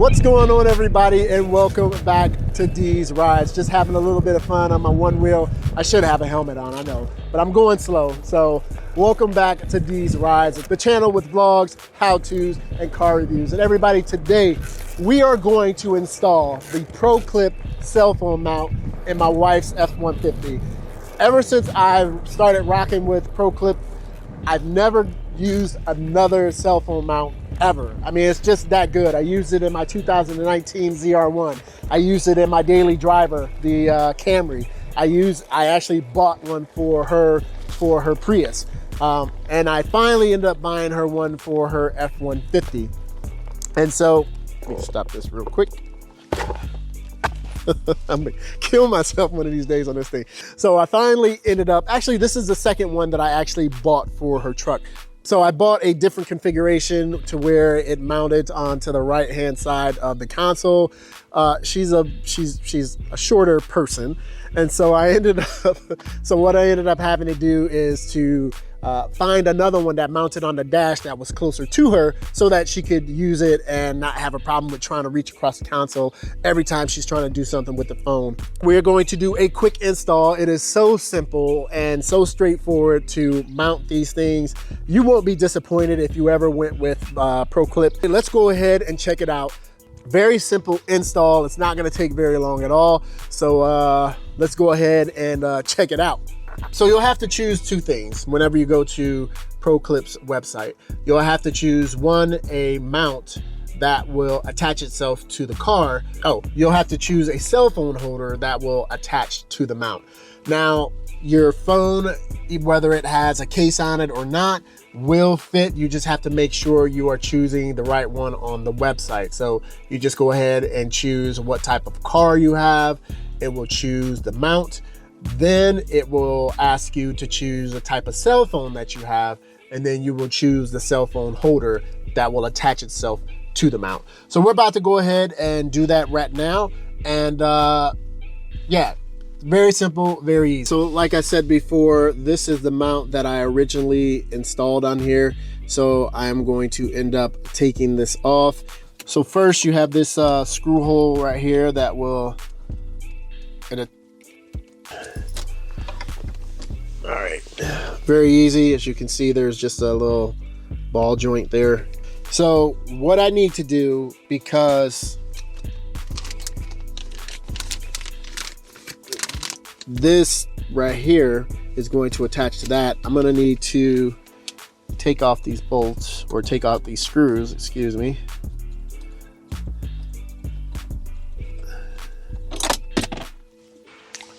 What's going on, everybody, and welcome back to D's Rides. Just having a little bit of fun on my one wheel. I should have a helmet on, I know, but I'm going slow. So welcome back to D's Rides, the channel with vlogs, how-tos, and car reviews. And everybody, today we are going to install the Pro Clip cell phone mount in my wife's F-150. Ever since I started rocking with Pro Clip, I've never used another cell phone mount ever. I mean, it's just that good. I used it in my 2019 ZR1. I used it in my daily driver, the Camry. I actually bought one for her Prius. And I finally ended up buying her one for her F-150. And so, let me stop this real quick. I'm gonna kill myself one of these days on this thing. So I finally ended up, actually this is the second one that I actually bought for her truck. So I bought a different configuration to where it mounted onto the right hand side of the console. She's a shorter person. And so what I ended up having to do is to find another one that mounted on the dash that was closer to her so that she could use it and not have a problem with trying to reach across the console every time she's trying to do something with the phone. We're going to do a quick install. It is so simple and so straightforward to mount these things. You won't be disappointed if you ever went with Pro Clip. Let's go ahead and check it out. Very simple install. It's not going to take very long at all. So let's go ahead and check it out. So you'll have to choose two things whenever you go to Pro Clip's website. You'll have to choose one, a mount that will attach itself to the car. Oh, you'll have to choose a cell phone holder that will attach to the mount. Now, your phone, whether it has a case on it or not, will fit. You just have to make sure you are choosing the right one on the website. So you just go ahead and choose what type of car you have. It will choose the mount. Then it will ask you to choose the type of cell phone that you have, and then you will choose the cell phone holder that will attach itself to the mount. So we're about to go ahead and do that right now. And yeah, very simple, very easy. So like I said before, this is the mount that I originally installed on here. So I'm going to end up taking this off. So first you have this screw hole right here that will, all right, very easy. As you can see, there's just a little ball joint there. So what I need to do, because this right here is going to attach to that, I'm gonna need to take off these bolts, or take out these screws, excuse me.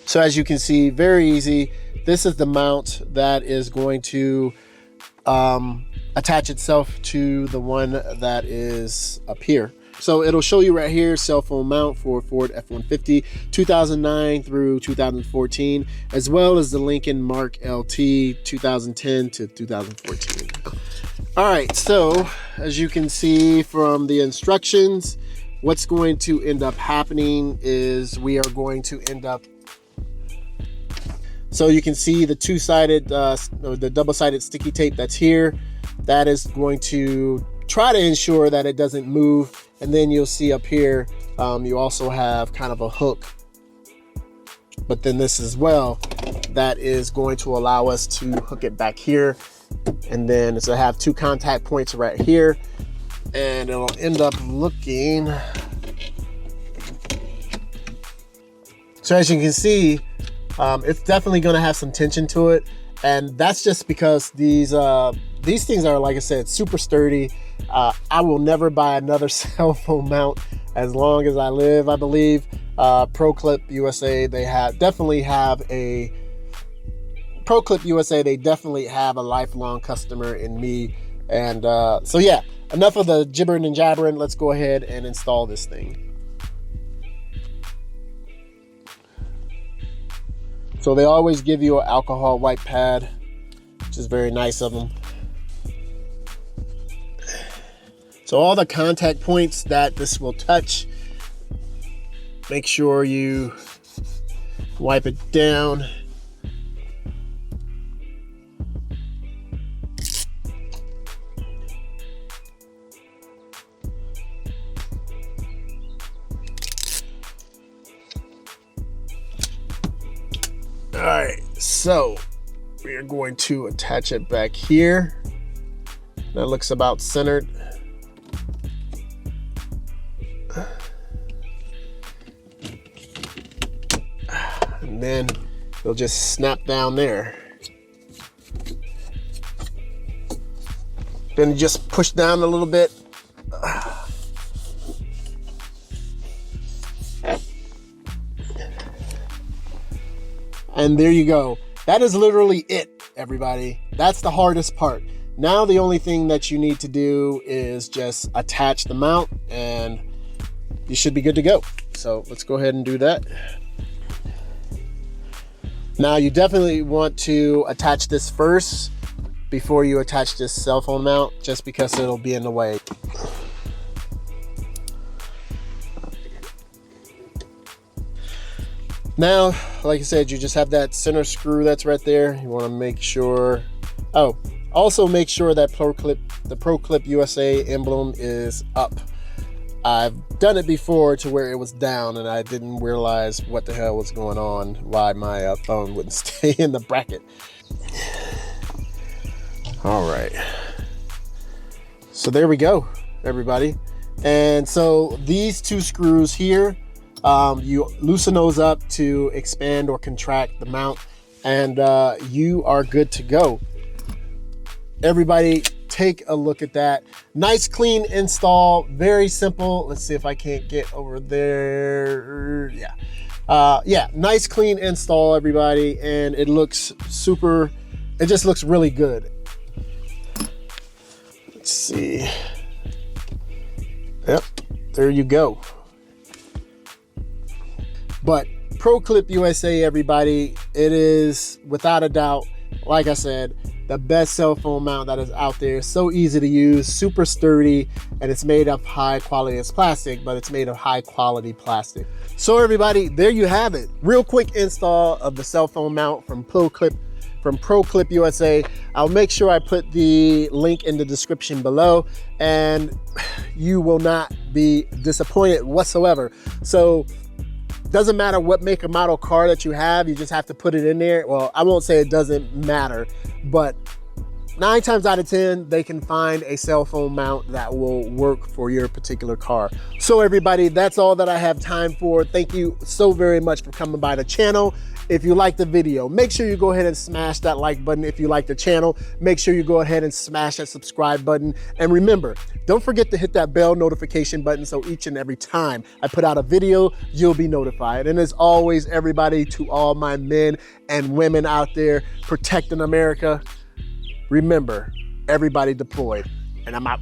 So as you can see, very easy. This is the mount that is going to attach itself to the one that is up here. So it'll show you right here, cell phone mount for Ford F-150, 2009 through 2014, as well as the Lincoln Mark LT, 2010 to 2014. All right, so as you can see from the instructions, what's going to end up happening is we are going to end up, so you can see the two-sided, the double-sided sticky tape that's here. That is going to try to ensure that it doesn't move. And then you'll see up here, you also have kind of a hook, but then this as well, that is going to allow us to hook it back here. And then it's gonna have two contact points right here, and it'll end up looking. So as you can see, it's definitely going to have some tension to it, and that's just because these things are, like I said, super sturdy. I will never buy another cell phone mount as long as I live. I believe Pro Clip USA, they definitely have a lifelong customer in me. And so yeah, enough of the gibbering and jabbering. Let's go ahead and install this thing. So they always give you an alcohol wipe pad, which is very nice of them. So all the contact points that this will touch, make sure you wipe it down. So we are going to attach it back here. That looks about centered. And then it'll just snap down there. Then you just push down a little bit. And there you go. That is literally it, everybody. That's the hardest part. Now the only thing that you need to do is just attach the mount and you should be good to go. So let's go ahead and do that. Now you definitely want to attach this first before you attach this cell phone mount, just because it'll be in the way. Now, like I said, you just have that center screw that's right there. You want to make sure, oh, also make sure that the Pro Clip USA emblem is up. I've done it before to where it was down and I didn't realize what the hell was going on, why my phone wouldn't stay in the bracket. All right, so there we go, everybody. And so these two screws here, you loosen those up to expand or contract the mount, and you are good to go. Everybody, take a look at that. Nice clean install, very simple. Let's see if I can't get over there. Yeah, nice clean install, everybody, and it looks super, it just looks really good. Let's see. Yep, there you go. But Pro Clip USA, everybody, it is without a doubt, like I said, the best cell phone mount that is out there. So easy to use, super sturdy, and it's made of high quality. It's plastic, but it's made of high quality plastic. So everybody, there you have it. Real quick install of the cell phone mount from Pro Clip USA. I'll make sure I put the link in the description below, and you will not be disappointed whatsoever. So doesn't matter what make or model car that you have, you just have to put it in there. Well, I won't say it doesn't matter, but 9 times out of 10, they can find a cell phone mount that will work for your particular car. So everybody, that's all that I have time for. Thank you so very much for coming by the channel. If you like the video, make sure you go ahead and smash that like button. If you like the channel, make sure you go ahead and smash that subscribe button. And remember, don't forget to hit that bell notification button so each and every time I put out a video, you'll be notified. And as always, everybody, to all my men and women out there protecting America, remember, everybody deployed, and I'm out.